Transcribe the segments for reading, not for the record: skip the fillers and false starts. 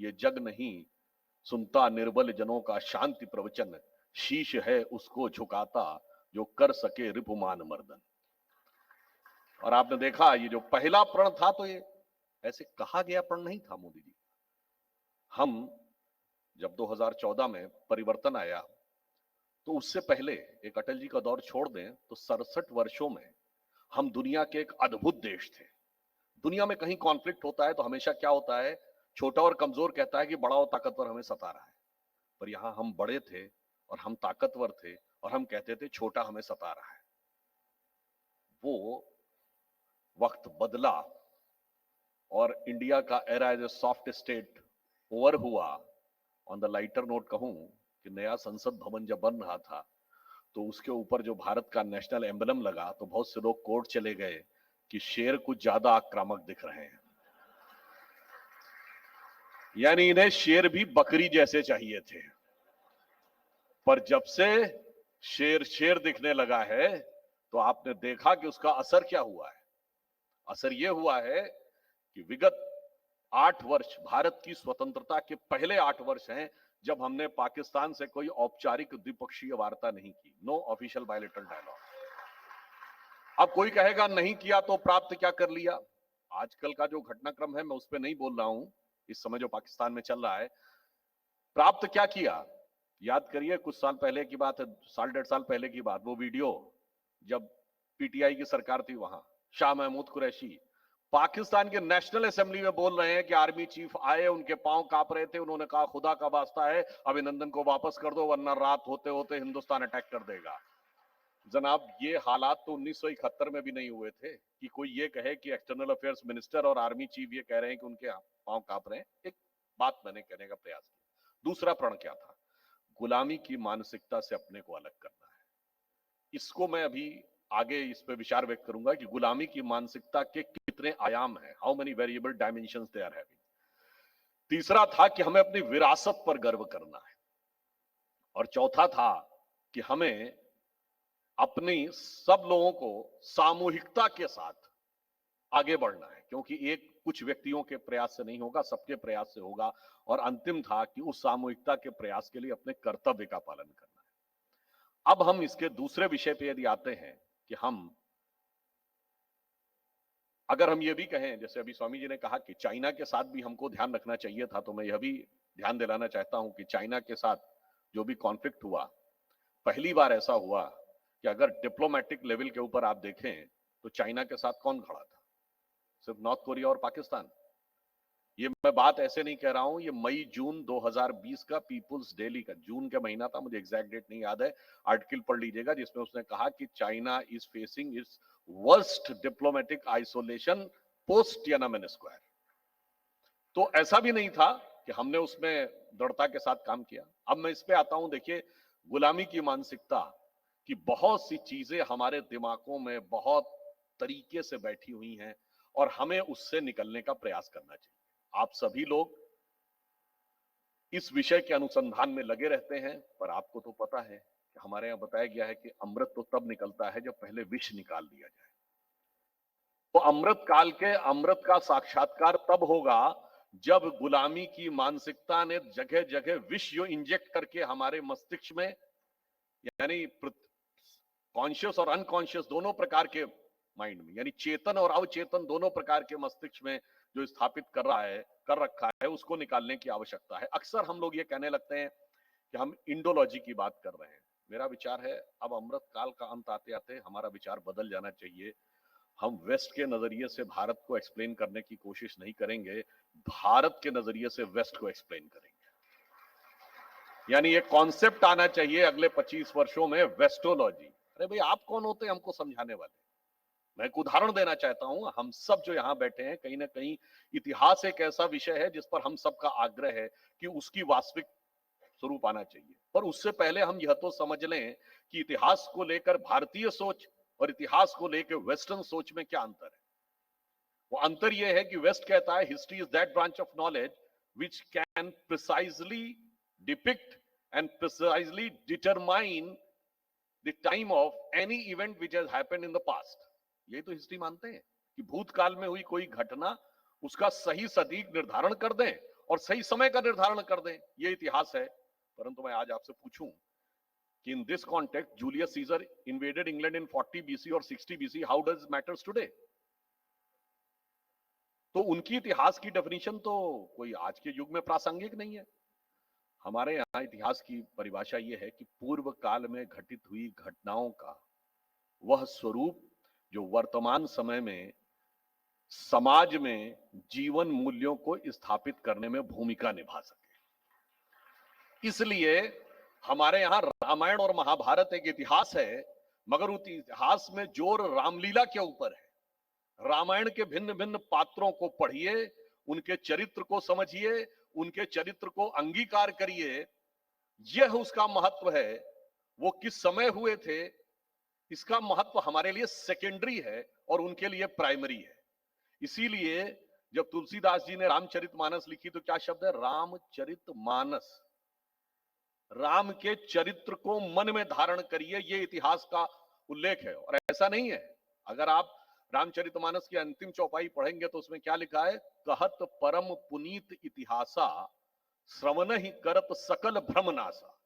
ये जग नहीं सुनता निर्बल जनों का शांति प्रवचन, शीश है उसको झुकाता जो कर सके रिपुमान मर्दन। और आपने देखा ये जो पहला प्रण था तो ये ऐसे कहा गया प्रण नहीं था मोदी जी। हम जब 2014 में परिवर्तन आया तो उससे पहले एक अटल जी का दौर छोड़ दें तो 67 वर्षों में हम दुनिया के एक अद्भुत देश थे। दुनिया में कहीं कॉन्फ्लिक्ट होता है तो हमेशा क्या होता है, छोटा और कमजोर कहता है कि बड़ा और ताकतवर हमें सता रहा है, पर यहां हम बड़े थे और हम ताकतवर थे और हम कहते थे छोटा हमें सता रहा है। वो वक्त बदला और इंडिया का era as a soft state over हुआ। ऑन द लाइटर नोट कहूं कि नया संसद भवन जब बन रहा था तो उसके ऊपर जो भारत का नेशनल एम्बलम लगा तो बहुत से लोग कोर्ट चले गए कि शेर कुछ ज्यादा आक्रामक दिख रहे हैं, यानी इन्हें शेर भी बकरी जैसे चाहिए थे। पर जब से शेर शेर दिखने लगा है तो आपने देखा कि उसका असर क्या हुआ है। असर यह हुआ है कि विगत 8 वर्ष भारत की स्वतंत्रता के पहले 8 वर्ष हैं जब हमने पाकिस्तान से कोई औपचारिक द्विपक्षीय वार्ता नहीं की, नो ऑफिशियल बायलैटरल डायलॉग। अब कोई कहेगा नहीं किया तो प्राप्त क्या कर लिया। आजकल का जो घटनाक्रम है मैं उस पर नहीं बोल रहा हूं, इस समय जो पाकिस्तान में चल रहा है। प्राप्त क्या किया, याद करिए कुछ साल पहले की बात है, साल 1.5 साल पहले की बात, वो वीडियो जब पीटीआई की सरकार थी वहां शाह महमूद कुरैशी पाकिस्तान के नेशनल असेंबली में बोल रहे हैं कि आर्मी चीफ आए, उनके पांव कांप रहे थे, उन्होंने कहा खुदा का वास्ता है अभिनंदन को वापस कर दो वरना रात होते होते हिंदुस्तान अटैक कर देगा। जनाब ये हालात तो 1971 में भी नहीं हुए थे कि कोई ये कहे कि एक्सटर्नल अफेयर्स मिनिस्टर और आर्मी चीफ ये कह रहे हैं कि उनके पांव कांप रहे हैं। एक बात मैंने कहने का प्रयास किया। दूसरा प्रण क्या था, गुलामी की मानसिकता से अपने को अलग करना है। इसको मैं अभी आगे इस पे विचार व्यक्त करूंगा कि गुलामी की मानसिकता के कितने आयाम हैं, how many variable dimensions they are having. तीसरा था कि हमें अपनी विरासत पर गर्व करना है। और चौथा था कि हमें अपनी सब लोगों को सामूहिकता के साथ आगे बढ़ना है, क्योंकि एक कुछ व्यक्तियों के प्रयास से नहीं होगा, सबके प्रयास से होगा। और अंतिम था कि उस सामूहिकता के प्रयास के लिए अपने कर्तव्य का पालन करना है। अब हम इसके दूसरे विषय पे यदि आते हैं कि अगर हम ये भी कहें, जैसे अभी स्वामी जी ने कहा कि चाइना के साथ भी हमको ध्यान रखना चाहिए था, तो मैं यह भी ध्यान दिलाना चाहता हूं कि चाइना के साथ जो भी कॉन्फ्लिक्ट हुआ, पहली बार ऐसा हुआ कि अगर डिप्लोमेटिक लेवल के ऊपर आप देखें तो चाइना के साथ कौन खड़ा था, सिर्फ नॉर्थ कोरिया और पाकिस्तान। ये मैं बात ऐसे नहीं कह रहा हूं, ये मई जून 2020 का पीपुल्स डेली का जून का महीना था, मुझे एग्जैक्ट डेट नहीं याद है, आर्टिकल पढ़ लीजिएगा जिसमें उसने कहा कि China is facing its worst diplomatic isolation post Tiananmen square. तो ऐसा भी नहीं था कि हमने उसमें दृढ़ता के साथ काम किया। अब मैं इस पे आता हूं, देखिए गुलामी की मानसिकता की बहुत सी चीजें हमारे दिमागों में बहुत तरीके से बैठी हुई हैं और हमें उससे निकलने का प्रयास करना चाहिए। आप सभी लोग इस विषय के अनुसंधान में लगे रहते हैं, पर आपको तो पता है कि हमारे यहां बताया गया है कि अमृत तो तब निकलता है जब पहले विष निकाल दिया जाए। तो अमृत काल के अमृत का साक्षात्कार तब होगा जब गुलामी की मानसिकता ने जगह जगह विष जो इंजेक्ट करके हमारे मस्तिष्क में, यानी कॉन्शियस और अनकॉन्शियस दोनों प्रकार के माइंड में, यानी चेतन और अवचेतन दोनों प्रकार के मस्तिष्क में जो स्थापित कर रखा है, उसको निकालने की आवश्यकता है। अक्सर हम लोग ये कहने लगते हैं कि हम इंडोलॉजी की बात कर रहे हैं। मेरा विचार है अब अमृत काल का अंत आते आते हमारा विचार बदल जाना चाहिए। हम वेस्ट के नजरिए से भारत को एक्सप्लेन करने की कोशिश नहीं करेंगे, भारत के नजरिए से वेस्ट को एक्सप्लेन करेंगे। यानी एक कॉन्सेप्ट आना चाहिए अगले 25 वर्षों में, वेस्टोलॉजी। अरे भाई आप कौन होते हैं हमको समझाने वाले। मैं एक उदाहरण देना चाहता हूं, हम सब जो यहां बैठे हैं कहीं ना कहीं इतिहास एक ऐसा विषय है जिस पर हम सबका आग्रह है कि उसकी वास्तविक स्वरूप आना चाहिए। पर उससे पहले हम यह तो समझ लें कि इतिहास को लेकर भारतीय सोच और इतिहास को लेकर वेस्टर्न सोच में क्या अंतर है। वो अंतर यह है कि वेस्ट कहता है history is that branch of knowledge which can precisely depict and precisely determine the time of any event which has happened in the past. यही तो हिस्ट्री मानते हैं कि भूतकाल में हुई कोई घटना उसका सही सटीक निर्धारण कर दें और सही समय का निर्धारण कर दें, ये इतिहास है। परंतु मैं आज आपसे पूछूं कि in this context Julius Caesar invaded England in 40 BC और 60 BC, how does matters today? तो उनकी इतिहास की डेफिनेशन तो कोई आज के युग में प्रासंगिक नहीं है। हमारे यहाँ इतिहास की परिभाषा यह है कि पूर्व काल में घटित हुई घटनाओं का वह स्वरूप जो वर्तमान समय में समाज में जीवन मूल्यों को स्थापित करने में भूमिका निभा सके। इसलिए हमारे यहाँ रामायण और महाभारत एक इतिहास है, मगर उस इतिहास में जोर रामलीला के ऊपर है। रामायण के भिन्न भिन्न पात्रों को पढ़िए, उनके चरित्र को समझिए, उनके चरित्र को अंगीकार करिए। यह उसका महत्व है। वो किस समय हुए थे, इसका महत्व हमारे लिए सेकेंडरी है और उनके लिए प्राइमरी है। इसीलिए जब तुलसीदास जी ने रामचरितमानस लिखी तो क्या शब्द है? रामचरितमानस। राम के चरित्र को मन में धारण करिए, ये इतिहास का उल्लेख है। और ऐसा नहीं है, अगर आप रामचरितमानस की अंतिम चौपाई पढ़ेंगे तो उसमें क्या लिखा है? कहत परम पुनीत इतिहासा, श्रवण ही करत सकल भ्रम नासा।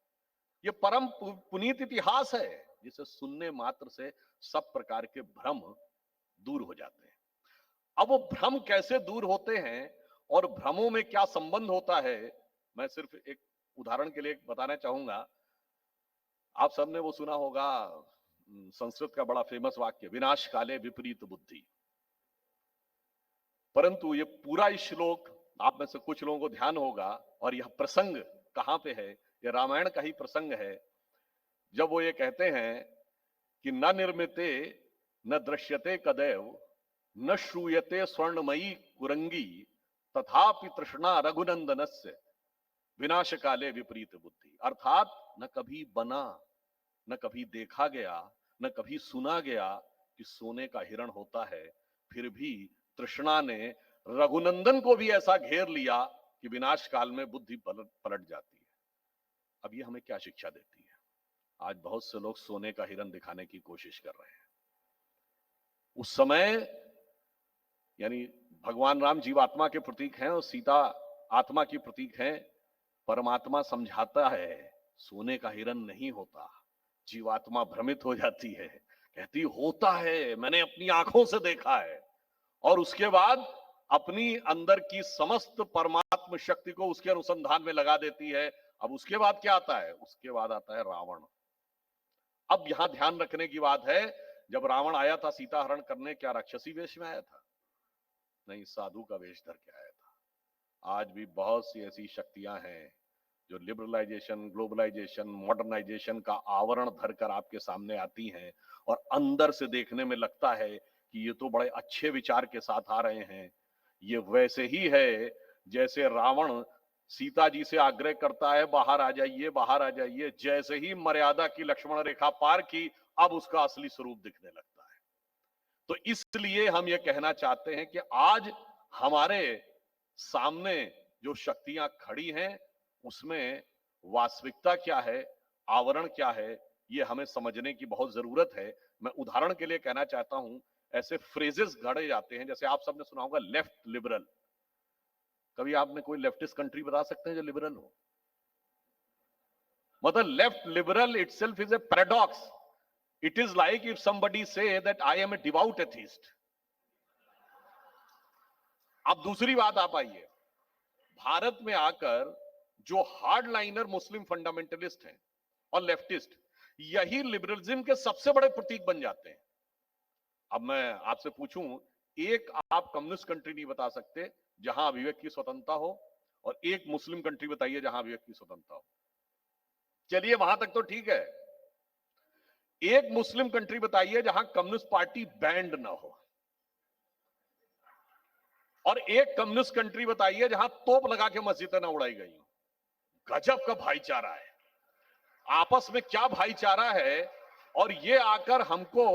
ये परम पुनीत इतिहास है जिसे सुनने मात्र से सब प्रकार के भ्रम दूर हो जाते हैं। अब वो भ्रम कैसे दूर होते हैं और भ्रमों में क्या संबंध होता है, मैं सिर्फ एक उदाहरण के लिए बताना चाहूंगा। आप सबने वो सुना होगा, संस्कृत का बड़ा फेमस वाक्य, विनाश काले विपरीत बुद्धि। परंतु ये पूरा श्लोक आप में से कुछ लोगों को ध्यान होगा, और यह प्रसंग कहां पे है? यह रामायण का ही प्रसंग है, जब वो ये कहते हैं कि न निर्मिते न दृश्यते कदैव न श्रूयते स्वर्णमयी कुरंगी तथापि तृष्णा रघुनंदनस्य विनाश काले विपरीत बुद्धि। अर्थात न कभी बना, न कभी देखा गया, न कभी सुना गया कि सोने का हिरण होता है, फिर भी तृष्णा ने रघुनंदन को भी ऐसा घेर लिया कि विनाश काल में बुद्धि पलट जाती है। अब ये हमें क्या शिक्षा देती है? आज बहुत से लोग सोने का हिरण दिखाने की कोशिश कर रहे हैं। उस समय यानी भगवान राम जीवात्मा के प्रतीक हैं और सीता आत्मा की प्रतीक हैं। परमात्मा समझाता है सोने का हिरण नहीं होता। जीवात्मा भ्रमित हो जाती है, कहती होता है, मैंने अपनी आंखों से देखा है। और उसके बाद अपनी अंदर की समस्त परमात्म शक्ति को उसके अनुसंधान में लगा देती है। अब उसके बाद क्या आता है? उसके बाद आता है रावण। अब यहां ध्यान रखने की बात है, जब रावण आया था सीता हरण करने, क्या राक्षसी वेश में आया था? नहीं, साधु का वेश धर के आया था। आज भी बहुत सी ऐसी शक्तियां हैं जो लिबरलाइजेशन, ग्लोबलाइजेशन, मॉडर्नाइजेशन का आवरण धरकर आपके सामने आती हैं, और अंदर से देखने में लगता है कि ये तो बड़े अच्छे विचार के साथ आ रहे हैं। ये वैसे ही है जैसे रावण सीता जी से आग्रह करता है, बाहर आ जाइए, बाहर आ जाइए। जैसे ही मर्यादा की लक्ष्मण रेखा पार की, अब उसका असली स्वरूप दिखने लगता है। तो इसलिए हम ये कहना चाहते हैं कि आज हमारे सामने जो शक्तियां खड़ी हैं, उसमें वास्तविकता क्या है, आवरण क्या है, ये हमें समझने की बहुत जरूरत है। मैं उदाहरण के लिए कहना चाहता हूं, ऐसे फ्रेजेस गढ़े जाते हैं, जैसे आप सबने सुना होगा लेफ्ट लिबरल। कभी आपने कोई लेफ्टिस्ट कंट्री बता सकते हैं जो लिबरल हो? मतलब left liberal itself is a paradox. It is like if somebody say that I am a devout atheist. अब दूसरी बात आप आइए, भारत में आकर जो हार्ड लाइनर मुस्लिम फंडामेंटलिस्ट हैं और लेफ्टिस्ट, यही लिबरलिज्म के सबसे बड़े प्रतीक बन जाते हैं। अब मैं आपसे पूछूं, एक आप कम्युनिस्ट कंट्री नहीं बता सकते जहां अभिव्यक्ति की स्वतंत्रता हो, और एक मुस्लिम कंट्री बताइए जहां अभिव्यक्ति की स्वतंत्रता हो। चलिए वहां तक तो ठीक है। एक मुस्लिम कंट्री बताइए जहां कम्युनिस्ट पार्टी बैंड ना हो, और एक कम्युनिस्ट कंट्री बताइए जहां तोप लगा के मस्जिदें ना उड़ाई गई हो। गजब का भाईचारा है, आपस में क्या भाईचारा है। और ये आकर हमको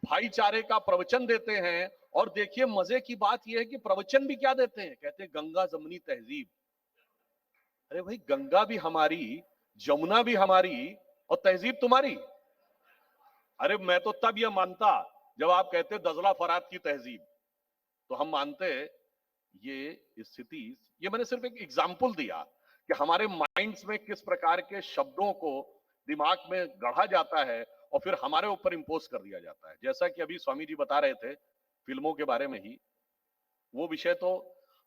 भाईचारे का प्रवचन देते हैं। और देखिए मजे की बात यह है कि प्रवचन भी क्या देते हैं, कहते हैं गंगा जमुनी तहजीब। अरे भाई, गंगा भी हमारी, जमुना भी हमारी, और तहजीब तुम्हारी। अरे मैं तो तब यह मानता जब आप कहते दजला फरात की तहजीब, तो हम मानते ये स्थिति, ये मैंने सिर्फ एक एग्जाम्पल दिया कि हमारे माइंड्स में किस प्रकार के शब्दों को दिमाग में गढ़ा जाता है और फिर हमारे ऊपर इंपोज कर दिया जाता है। जैसा कि अभी स्वामी जी बता रहे थे फिल्मों के बारे में ही, वो विषय तो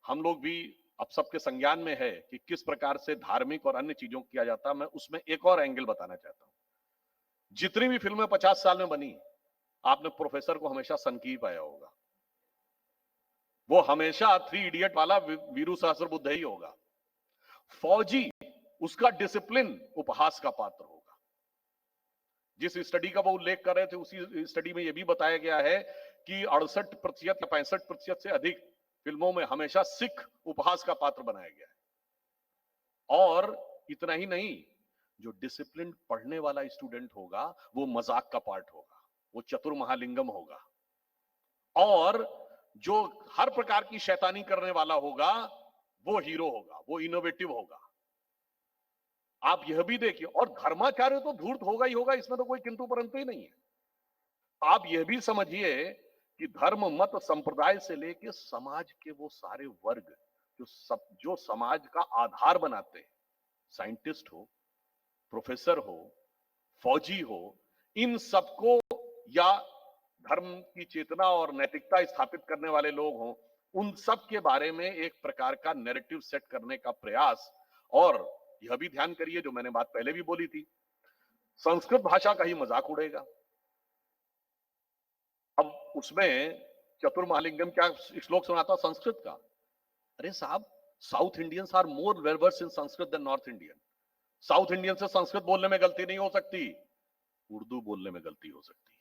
हम लोग भी अब सबके संज्ञान में है कि किस प्रकार से धार्मिक और अन्य चीजों को किया जाता है। मैं उसमें एक और एंगल बताना चाहता हूं। जितनी भी फिल्में 50 साल में बनी, आपने प्रोफेसर को हमेशा सनकी पाया होगा। वो हमेशा 3 इडियट वाला वीरू सहस्त्रबुद्धे ही होगा। फौजी, उसका डिसिप्लिन उपहास का पात्र होगा। जिस स्टडी का वो उल्लेख कर रहे थे, उसी स्टडी में यह भी बताया गया है कि 68% या 65% से अधिक फिल्मों में हमेशा सिख उपहास का पात्र बनाया गया है। और इतना ही नहीं, जो डिसिप्लिन पढ़ने वाला स्टूडेंट होगा वो मजाक का पार्ट होगा, वो चतुर महालिंगम होगा। और जो हर प्रकार की शैतानी करने वाला होगा वो हीरो होगा, वो इनोवेटिव होगा। आप यह भी देखिए, और धर्माचार्य तो धूर्त होगा ही होगा, इसमें तो कोई किंतु परंतु ही नहीं है। आप यह भी समझिए कि धर्म मत संप्रदाय से लेकर समाज के वो सारे वर्ग जो समाज का आधार बनाते हैं, साइंटिस्ट हो, प्रोफेसर हो, फौजी हो, इन सबको, या धर्म की चेतना और नैतिकता स्थापित करने वाले लोग हों, उन सब के बारे में एक प्रकार का नैरेटिव सेट करने का प्रयास। और यह भी ध्यान करिए, जो मैंने बात पहले भी बोली थी, संस्कृत भाषा का ही मजाक उड़ेगा। अब उसमें चतुर महालिंगम क्या श्लोक सुनाता संस्कृत का? अरे साहब, South Indians are more well versed in Sanskrit than North Indian. South Indian से संस्कृत बोलने में गलती नहीं हो सकती, उर्दू बोलने में गलती हो सकती है।